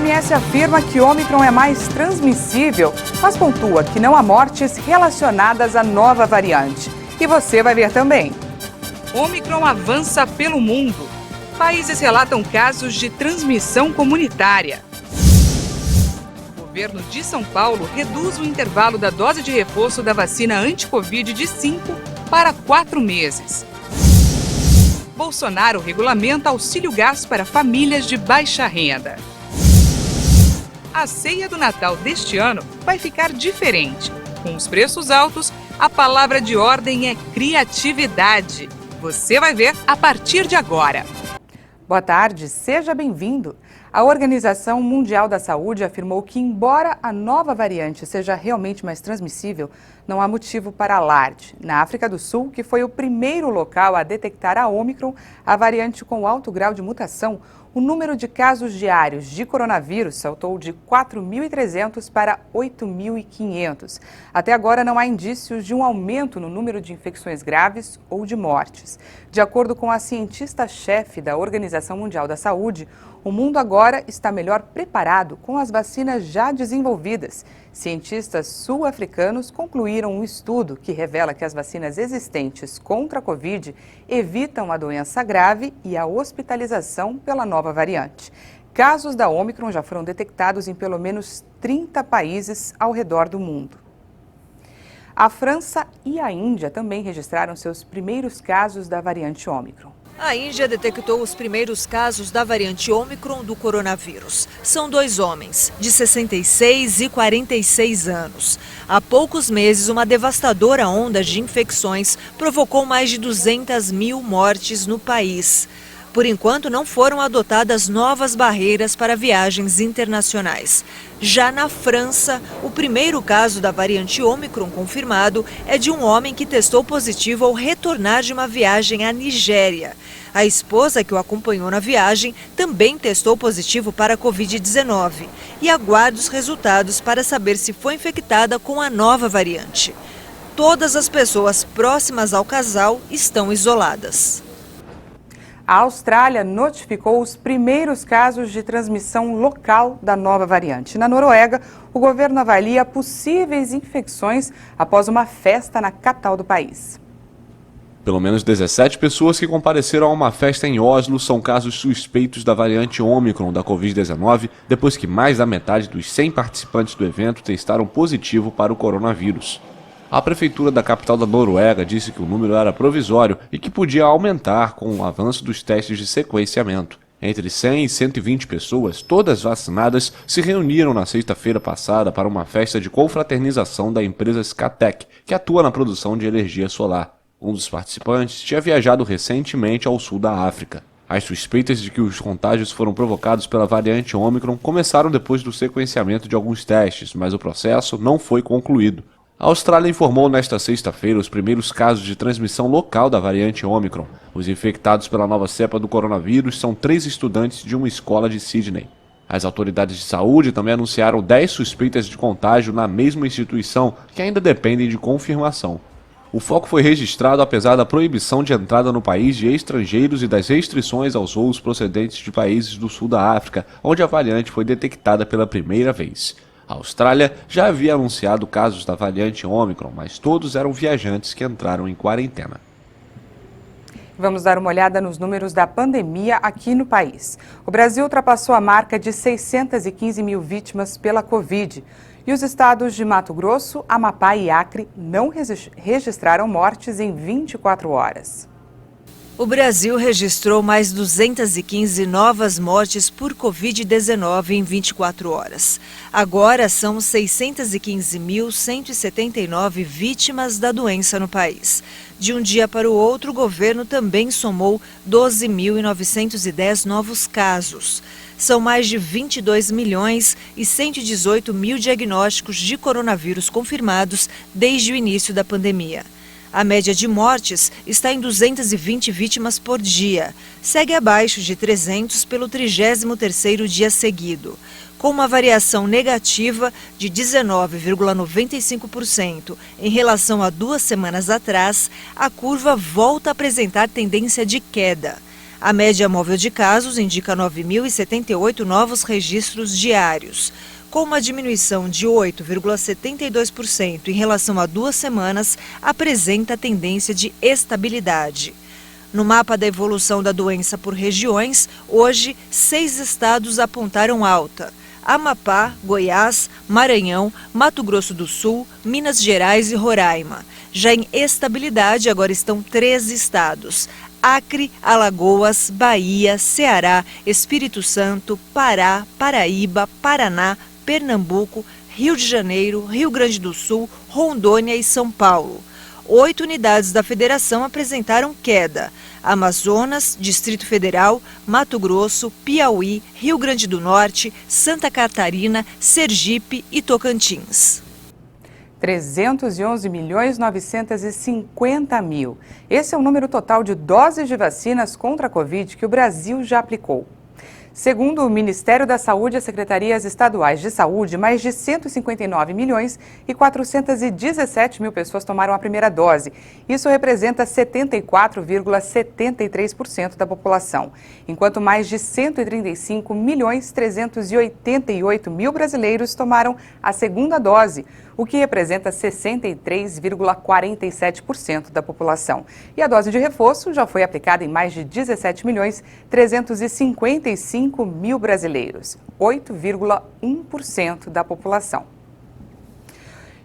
OMS afirma que Ômicron é mais transmissível, mas pontua que não há mortes relacionadas à nova variante. E você vai ver também. Ômicron avança pelo mundo. Países relatam casos de transmissão comunitária. O governo de São Paulo reduz o intervalo da dose de reforço da vacina anti-Covid de 5 para 4 meses. Bolsonaro regulamenta auxílio gás para famílias de baixa renda. A ceia do Natal deste ano vai ficar diferente. Com os preços altos, a palavra de ordem é criatividade. Você vai ver a partir de agora. Boa tarde, seja bem-vindo. A Organização Mundial da Saúde afirmou que, embora a nova variante seja realmente mais transmissível, não há motivo para alarde. Na África do Sul, que foi o primeiro local a detectar a Ômicron, a variante com alto grau de mutação, o número de casos diários de coronavírus saltou de 4.300 para 8.500. Até agora não há indícios de um aumento no número de infecções graves ou de mortes. De acordo com a cientista-chefe da Organização Mundial da Saúde, o mundo agora está melhor preparado com as vacinas já desenvolvidas. Cientistas sul-africanos concluíram um estudo que revela que as vacinas existentes contra a Covid evitam a doença grave e a hospitalização pela nova variante. Casos da Ômicron já foram detectados em pelo menos 30 países ao redor do mundo. A França e a Índia também registraram seus primeiros casos da variante Ômicron. A Índia detectou os primeiros casos da variante Ômicron do coronavírus. São 2 homens, de 66 e 46 anos. Há poucos meses, uma devastadora onda de infecções provocou mais de 200 mil mortes no país. Por enquanto, não foram adotadas novas barreiras para viagens internacionais. Já na França, o primeiro caso da variante Ômicron confirmado é de um homem que testou positivo ao retornar de uma viagem à Nigéria. A esposa que o acompanhou na viagem também testou positivo para a Covid-19 e aguarda os resultados para saber se foi infectada com a nova variante. Todas as pessoas próximas ao casal estão isoladas. A Austrália notificou os primeiros casos de transmissão local da nova variante. Na Noruega, o governo avalia possíveis infecções após uma festa na capital do país. Pelo menos 17 pessoas que compareceram a uma festa em Oslo são casos suspeitos da variante Ômicron da Covid-19, depois que mais da metade dos 100 participantes do evento testaram positivo para o coronavírus. A prefeitura da capital da Noruega disse que o número era provisório e que podia aumentar com o avanço dos testes de sequenciamento. Entre 100 e 120 pessoas, todas vacinadas, se reuniram na sexta-feira passada para uma festa de confraternização da empresa Scatec, que atua na produção de energia solar. Um dos participantes tinha viajado recentemente ao sul da África. As suspeitas de que os contágios foram provocados pela variante Ômicron começaram depois do sequenciamento de alguns testes, mas o processo não foi concluído. A Austrália informou nesta sexta-feira os primeiros casos de transmissão local da variante Ômicron. Os infectados pela nova cepa do coronavírus são 3 estudantes de uma escola de Sydney. As autoridades de saúde também anunciaram 10 suspeitas de contágio na mesma instituição, que ainda dependem de confirmação. O foco foi registrado apesar da proibição de entrada no país de estrangeiros e das restrições aos voos procedentes de países do sul da África, onde a variante foi detectada pela primeira vez. A Austrália já havia anunciado casos da variante Ômicron, mas todos eram viajantes que entraram em quarentena. Vamos dar uma olhada nos números da pandemia aqui no país. O Brasil ultrapassou a marca de 615 mil vítimas pela Covid. E os estados de Mato Grosso, Amapá e Acre não registraram mortes em 24 horas. O Brasil registrou mais 215 novas mortes por Covid-19 em 24 horas. Agora são 615.179 vítimas da doença no país. De um dia para o outro, o governo também somou 12.910 novos casos. São mais de 22 milhões e 118 mil diagnósticos de coronavírus confirmados desde o início da pandemia. A média de mortes está em 220 vítimas por dia. Segue abaixo de 300 pelo 33º dia seguido. Com uma variação negativa de 19,95% em relação a 2 semanas atrás, a curva volta a apresentar tendência de queda. A média móvel de casos indica 9.078 novos registros diários. Com uma diminuição de 8,72% em relação a 2 semanas, apresenta tendência de estabilidade. No mapa da evolução da doença por regiões, hoje 6 estados apontaram alta: Amapá, Goiás, Maranhão, Mato Grosso do Sul, Minas Gerais e Roraima. Já em estabilidade, agora estão 13 estados: Acre, Alagoas, Bahia, Ceará, Espírito Santo, Pará, Paraíba, Paraná, Pernambuco, Rio de Janeiro, Rio Grande do Sul, Rondônia e São Paulo. 8 unidades da federação apresentaram queda: Amazonas, Distrito Federal, Mato Grosso, Piauí, Rio Grande do Norte, Santa Catarina, Sergipe e Tocantins. 311.950.000. Esse é o número total de doses de vacinas contra a Covid que o Brasil já aplicou. Segundo o Ministério da Saúde e as Secretarias Estaduais de Saúde, mais de 159.417.000 pessoas tomaram a primeira dose. Isso representa 74,73% da população, enquanto mais de 135.388.000 brasileiros tomaram a segunda dose, o que representa 63,47% da população. E a dose de reforço já foi aplicada em mais de 17.355.000 brasileiros, 8,1% da população.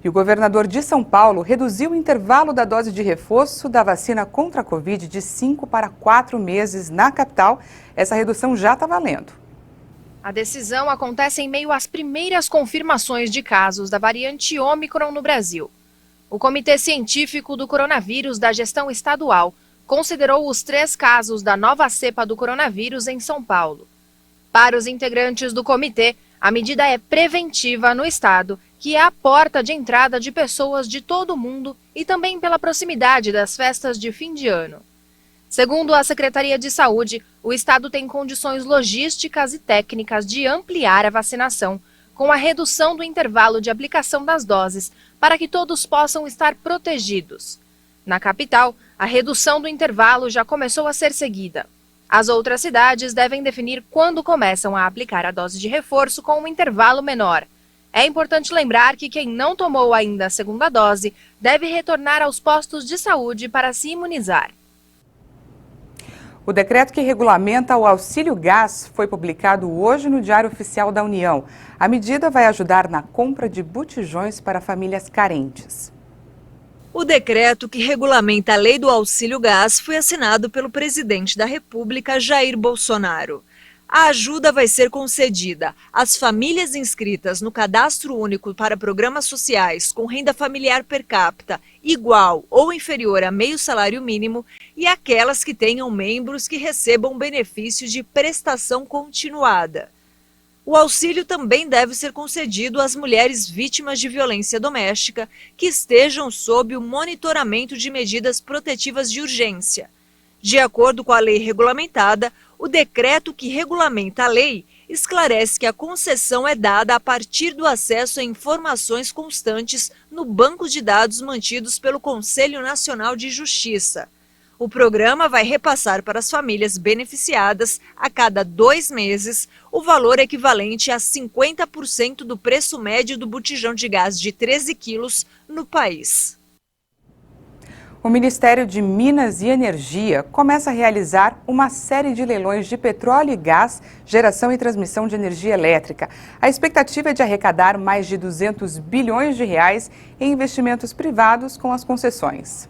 E o governador de São Paulo reduziu o intervalo da dose de reforço da vacina contra a Covid de 5 para 4 meses na capital. Essa redução já está valendo. A decisão acontece em meio às primeiras confirmações de casos da variante Ômicron no Brasil. O Comitê Científico do Coronavírus da Gestão Estadual considerou os 3 casos da nova cepa do coronavírus em São Paulo. Para os integrantes do comitê, a medida é preventiva no estado, que é a porta de entrada de pessoas de todo o mundo e também pela proximidade das festas de fim de ano. Segundo a Secretaria de Saúde, o estado tem condições logísticas e técnicas de ampliar a vacinação, com a redução do intervalo de aplicação das doses, para que todos possam estar protegidos. Na capital, a redução do intervalo já começou a ser seguida. As outras cidades devem definir quando começam a aplicar a dose de reforço com um intervalo menor. É importante lembrar que quem não tomou ainda a segunda dose deve retornar aos postos de saúde para se imunizar. O decreto que regulamenta o auxílio gás foi publicado hoje no Diário Oficial da União. A medida vai ajudar na compra de botijões para famílias carentes. O decreto que regulamenta a lei do auxílio gás foi assinado pelo presidente da República, Jair Bolsonaro. A ajuda vai ser concedida às famílias inscritas no Cadastro Único para Programas Sociais com renda familiar per capita igual ou inferior a meio salário mínimo e aquelas que tenham membros que recebam benefício de prestação continuada. O auxílio também deve ser concedido às mulheres vítimas de violência doméstica que estejam sob o monitoramento de medidas protetivas de urgência. De acordo com a lei regulamentada, o decreto que regulamenta a lei esclarece que a concessão é dada a partir do acesso a informações constantes no banco de dados mantidos pelo Conselho Nacional de Justiça. O programa vai repassar para as famílias beneficiadas, a cada 2 meses, o valor equivalente a 50% do preço médio do botijão de gás de 13 quilos no país. O Ministério de Minas e Energia começa a realizar uma série de leilões de petróleo e gás, geração e transmissão de energia elétrica. A expectativa é de arrecadar mais de 200 bilhões de reais em investimentos privados com as concessões.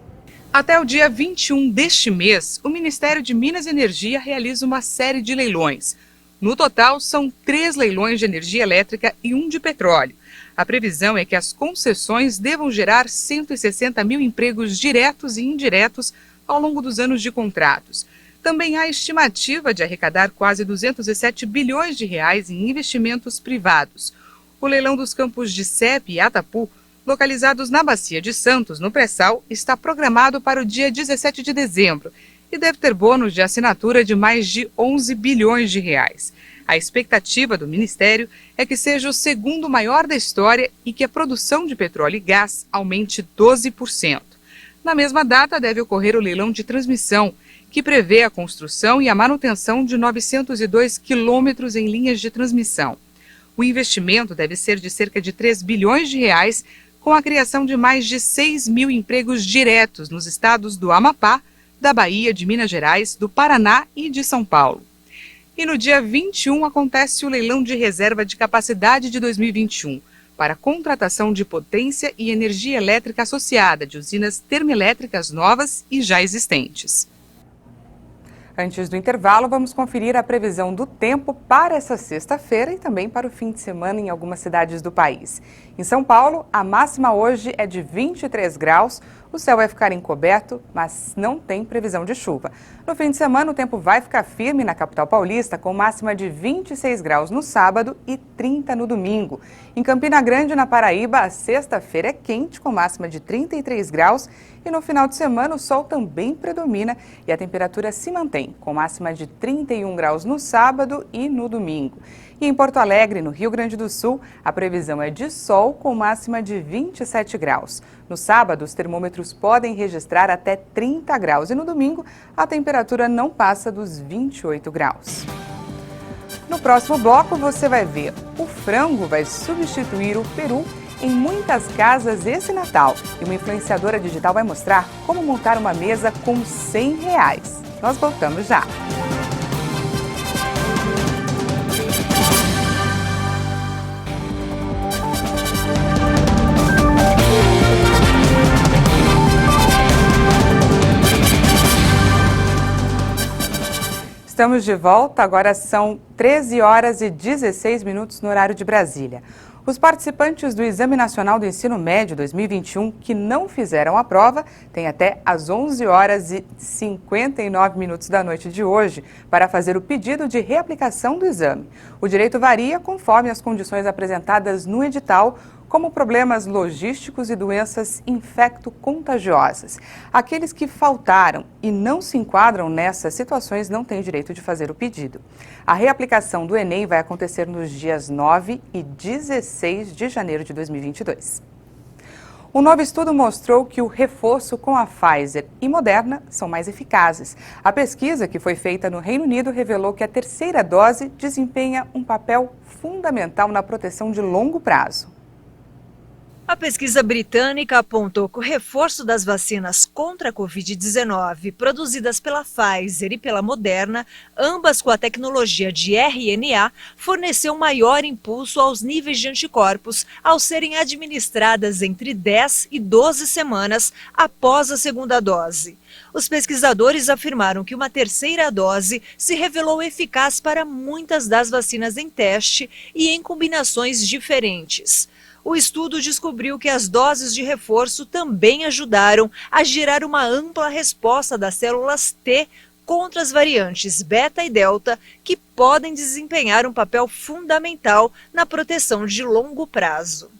Até o dia 21 deste mês, o Ministério de Minas e Energia realiza uma série de leilões. No total, são 3 leilões de energia elétrica e 1 de petróleo. A previsão é que as concessões devam gerar 160 mil empregos diretos e indiretos ao longo dos anos de contratos. Também há estimativa de arrecadar quase 207 bilhões de reais em investimentos privados. O leilão dos campos de Cepe e Atapu, localizados na Bacia de Santos, no pré-sal, está programado para o dia 17 de dezembro e deve ter bônus de assinatura de mais de 11 bilhões de reais. A expectativa do Ministério é que seja o segundo maior da história e que a produção de petróleo e gás aumente 12%. Na mesma data, deve ocorrer o leilão de transmissão, que prevê a construção e a manutenção de 902 quilômetros em linhas de transmissão. O investimento deve ser de cerca de 3 bilhões de reais, com a criação de mais de 6 mil empregos diretos nos estados do Amapá, da Bahia, de Minas Gerais, do Paraná e de São Paulo. E no dia 21 acontece o leilão de reserva de capacidade de 2021, para contratação de potência e energia elétrica associada de usinas termoelétricas novas e já existentes. Antes do intervalo, vamos conferir a previsão do tempo para essa sexta-feira e também para o fim de semana em algumas cidades do país. Em São Paulo, a máxima hoje é de 23 graus, o céu vai ficar encoberto, mas não tem previsão de chuva. No fim de semana, o tempo vai ficar firme na capital paulista, com máxima de 26 graus no sábado e 30 no domingo. Em Campina Grande, na Paraíba, a sexta-feira é quente, com máxima de 33 graus. E no final de semana, o sol também predomina e a temperatura se mantém, com máxima de 31 graus no sábado e no domingo. E em Porto Alegre, no Rio Grande do Sul, a previsão é de sol, com máxima de 27 graus. No sábado, os termômetros podem registrar até 30 graus e no domingo, a temperatura não passa dos 28 graus. No próximo bloco, você vai ver o frango vai substituir o peru em muitas casas esse Natal. E uma influenciadora digital vai mostrar como montar uma mesa com R$100. Nós voltamos já. Estamos de volta, agora são 13 horas e 16 minutos no horário de Brasília. Os participantes do Exame Nacional do Ensino Médio 2021 que não fizeram a prova têm até às 11 horas e 59 minutos da noite de hoje para fazer o pedido de reaplicação do exame. O direito varia conforme as condições apresentadas no edital, como problemas logísticos e doenças infecto-contagiosas. Aqueles que faltaram e não se enquadram nessas situações não têm direito de fazer o pedido. A reaplicação do Enem vai acontecer nos dias 9 e 16 de janeiro de 2022. Um novo estudo mostrou que o reforço com a Pfizer e Moderna são mais eficazes. A pesquisa, que foi feita no Reino Unido, revelou que a terceira dose desempenha um papel fundamental na proteção de longo prazo. A pesquisa britânica apontou que o reforço das vacinas contra a Covid-19, produzidas pela Pfizer e pela Moderna, ambas com a tecnologia de RNA, forneceu maior impulso aos níveis de anticorpos ao serem administradas entre 10 e 12 semanas após a segunda dose. Os pesquisadores afirmaram que uma terceira dose se revelou eficaz para muitas das vacinas em teste e em combinações diferentes. O estudo descobriu que as doses de reforço também ajudaram a gerar uma ampla resposta das células T contra as variantes beta e delta, que podem desempenhar um papel fundamental na proteção de longo prazo.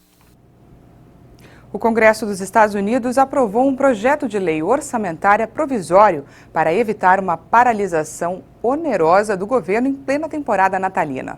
O Congresso dos Estados Unidos aprovou um projeto de lei orçamentária provisório para evitar uma paralisação onerosa do governo em plena temporada natalina.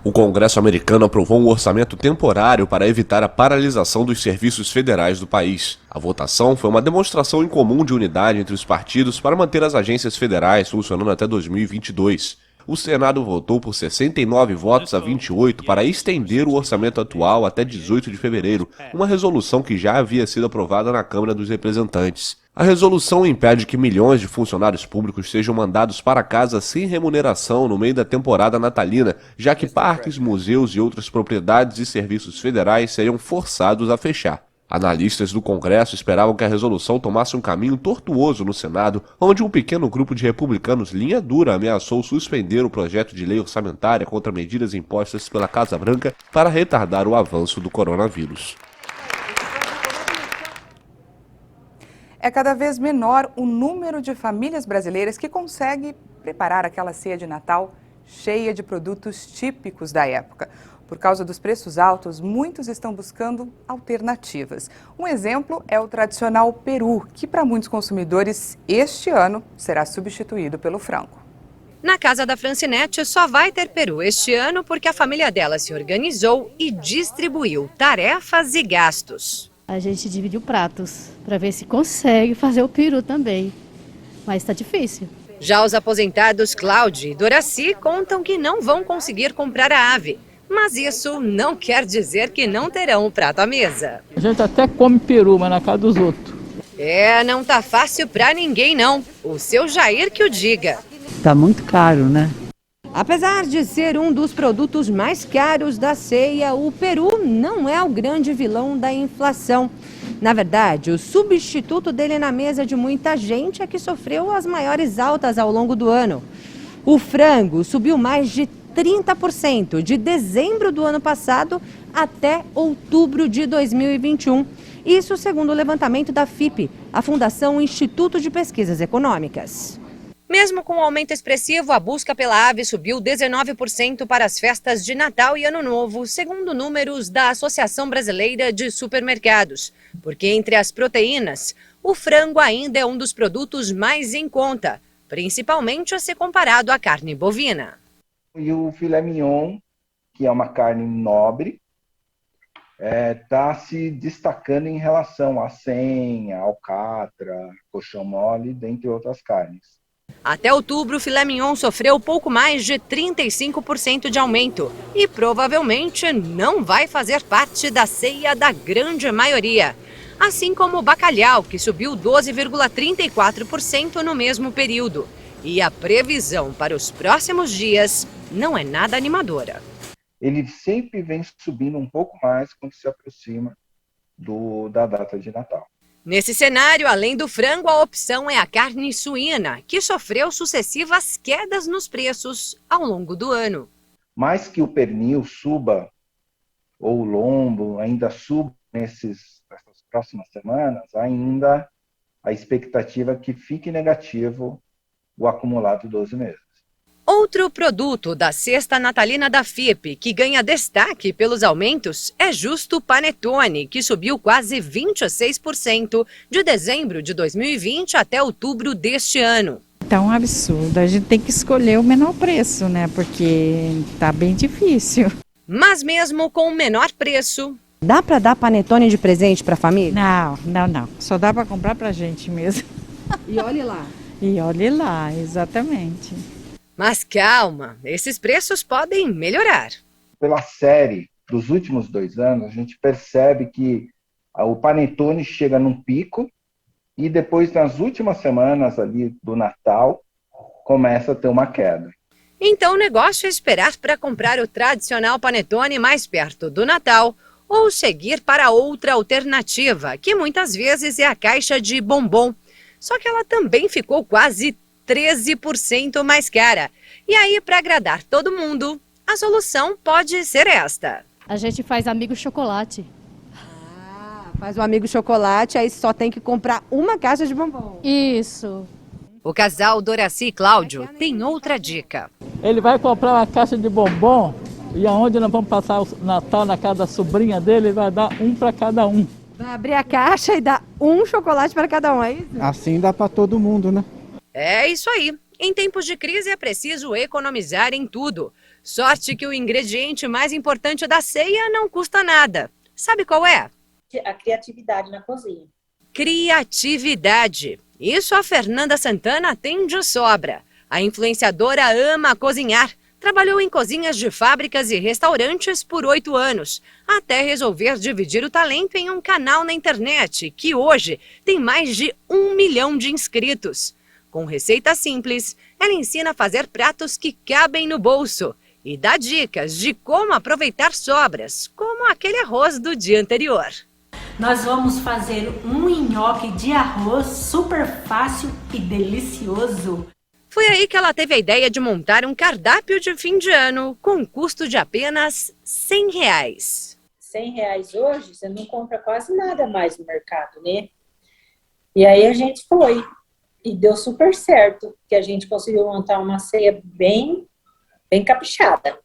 O Congresso americano aprovou um orçamento temporário para evitar a paralisação dos serviços federais do país. A votação foi uma demonstração incomum de unidade entre os partidos para manter as agências federais funcionando até 2022. O Senado votou por 69 votos a 28 para estender o orçamento atual até 18 de fevereiro, uma resolução que já havia sido aprovada na Câmara dos Representantes. A resolução impede que milhões de funcionários públicos sejam mandados para casa sem remuneração no meio da temporada natalina, já que parques, museus e outras propriedades e serviços federais seriam forçados a fechar. Analistas do Congresso esperavam que a resolução tomasse um caminho tortuoso no Senado, onde um pequeno grupo de republicanos linha dura ameaçou suspender o projeto de lei orçamentária contra medidas impostas pela Casa Branca para retardar o avanço do coronavírus. É cada vez menor o número de famílias brasileiras que conseguem preparar aquela ceia de Natal cheia de produtos típicos da época. Por causa dos preços altos, muitos estão buscando alternativas. Um exemplo é o tradicional peru, que para muitos consumidores este ano será substituído pelo frango. Na casa da Francinete só vai ter peru este ano porque a família dela se organizou e distribuiu tarefas e gastos. A gente dividiu pratos para ver se consegue fazer o peru também. mas está difícil. Já os aposentados Cláudio e Doraci contam que não vão conseguir comprar a ave. Mas isso não quer dizer que não terão o prato à mesa. A gente até come peru, mas na casa dos outros. Não tá fácil pra ninguém não. O seu Jair que o diga. Tá muito caro, né? Apesar de ser um dos produtos mais caros da ceia, o peru não é o grande vilão da inflação. Na verdade, o substituto dele na mesa de muita gente é que sofreu as maiores altas ao longo do ano. O frango subiu mais de 30% de dezembro do ano passado até outubro de 2021. Isso segundo o levantamento da FIPE, a Fundação Instituto de Pesquisas Econômicas. Mesmo com o aumento expressivo, a busca pela ave subiu 19% para as festas de Natal e Ano Novo, segundo números da Associação Brasileira de Supermercados. Porque entre as proteínas, o frango ainda é um dos produtos mais em conta, principalmente a ser comparado à carne bovina. E o filé mignon, que é uma carne nobre, está se destacando em relação à senha, alcatra, coxão mole, dentre outras carnes. Até outubro, o filé mignon sofreu pouco mais de 35% de aumento e provavelmente não vai fazer parte da ceia da grande maioria. Assim como o bacalhau, que subiu 12,34% no mesmo período. E a previsão para os próximos dias não é nada animadora. Ele sempre vem subindo um pouco mais quando se aproxima da data de Natal. Nesse cenário, além do frango, a opção é a carne suína, que sofreu sucessivas quedas nos preços ao longo do ano. Mais que o pernil suba, ou o lombo ainda suba nessas próximas semanas, ainda a expectativa é que fique negativo o acumulado 12 meses. Outro produto da cesta natalina da FIPE, que ganha destaque pelos aumentos, é justo o panetone, que subiu quase 26% de dezembro de 2020 até outubro deste ano. Tá um absurdo, a gente tem que escolher o menor preço, né, porque tá bem difícil. Mas mesmo com o menor preço... Dá para dar panetone de presente para a família? Não, só dá para comprar pra gente mesmo. E olhe lá. E olhe lá, exatamente. Mas calma, esses preços podem melhorar. Pela série dos últimos 2 anos, a gente percebe que o panetone chega num pico e depois, nas últimas semanas ali do Natal, começa a ter uma queda. Então o negócio é esperar para comprar o tradicional panetone mais perto do Natal ou seguir para outra alternativa, que muitas vezes é a caixa de bombom. Só que ela também ficou quase 13% mais cara. E aí, para agradar todo mundo, a solução pode ser esta. A gente faz amigo chocolate. Faz um amigo chocolate, aí só tem que comprar uma caixa de bombom. Isso. O casal Doraci e Cláudio tem outra dica. Ele vai comprar uma caixa de bombom e aonde nós vamos passar o Natal na casa da sobrinha dele, ele vai dar um para cada um. Vai abrir a caixa e dar um chocolate para cada um, é isso? Assim dá para todo mundo, né? É isso aí. Em tempos de crise é preciso economizar em tudo. Sorte que o ingrediente mais importante da ceia não custa nada. Sabe qual é? A criatividade na cozinha. Criatividade. Isso a Fernanda Santana tem de sobra. A influenciadora ama cozinhar. Trabalhou em cozinhas de fábricas e restaurantes por 8 anos, até resolver dividir o talento em um canal na internet, que hoje tem mais de 1 milhão de inscritos. Com receitas simples, ela ensina a fazer pratos que cabem no bolso e dá dicas de como aproveitar sobras, como aquele arroz do dia anterior. Nós vamos fazer um nhoque de arroz super fácil e delicioso. Foi aí que ela teve a ideia de montar um cardápio de fim de ano com um custo de apenas R$100. R$100 hoje, você não compra quase nada mais no mercado, né? E aí a gente foi. E deu super certo, que a gente conseguiu montar uma ceia bem caprichada.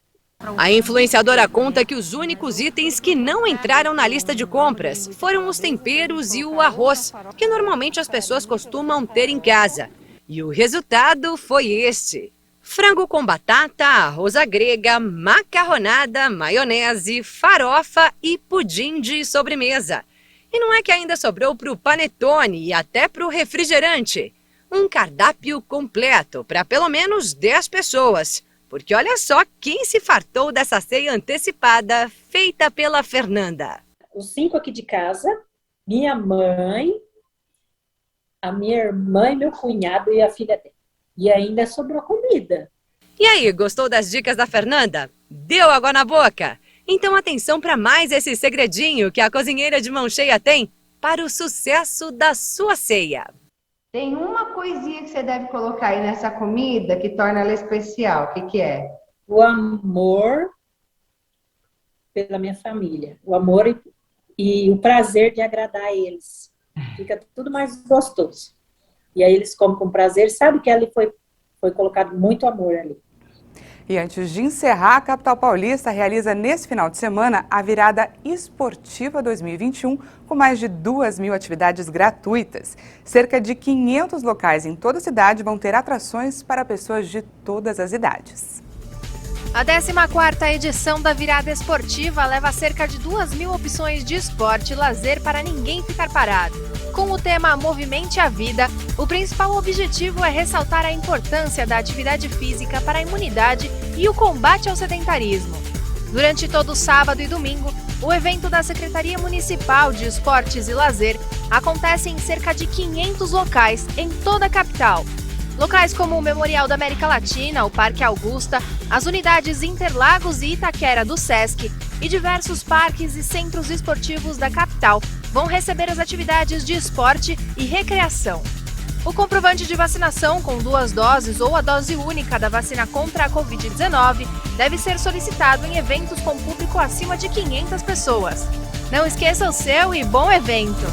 A influenciadora conta que os únicos itens que não entraram na lista de compras foram os temperos e o arroz, que normalmente as pessoas costumam ter em casa. E o resultado foi este: frango com batata, arroz à grega, macarronada, maionese, farofa e pudim de sobremesa. E não é que ainda sobrou para o panetone e até para o refrigerante. Um cardápio completo para pelo menos 10 pessoas. Porque olha só quem se fartou dessa ceia antecipada feita pela Fernanda. Os 5 aqui de casa, minha mãe, a minha irmã e meu cunhado e a filha dela. E ainda sobrou comida. E aí, gostou das dicas da Fernanda? Deu água na boca? Então atenção para mais esse segredinho que a cozinheira de mão cheia tem para o sucesso da sua ceia. Tem uma coisinha que você deve colocar aí nessa comida que torna ela especial. O que que é? O amor pela minha família. O amor e o prazer de agradar eles. Fica tudo mais gostoso. E aí eles comem com prazer. Sabe que ali foi colocado muito amor ali. E antes de encerrar, a capital paulista realiza nesse final de semana a Virada Esportiva 2021, com mais de 2.000 atividades gratuitas. Cerca de 500 locais em toda a cidade vão ter atrações para pessoas de todas as idades. A 14ª edição da Virada Esportiva leva cerca de 2.000 opções de esporte e lazer para ninguém ficar parado. Com o tema Movimente a Vida, o principal objetivo é ressaltar a importância da atividade física para a imunidade e o combate ao sedentarismo. Durante todo sábado e domingo, o evento da Secretaria Municipal de Esportes e Lazer acontece em cerca de 500 locais em toda a capital. Locais como o Memorial da América Latina, o Parque Augusta, as unidades Interlagos e Itaquera do SESC e diversos parques e centros esportivos da capital vão receber as atividades de esporte e recreação. O comprovante de vacinação com 2 doses ou a dose única da vacina contra a Covid-19 deve ser solicitado em eventos com público acima de 500 pessoas. Não esqueça o seu e bom evento!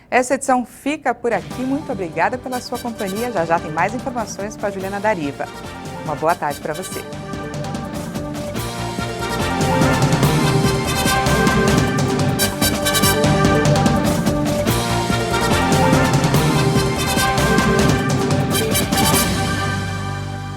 Essa edição fica por aqui. Muito obrigada pela sua companhia. Já já tem mais informações com a Juliana Dariva. Uma boa tarde para você.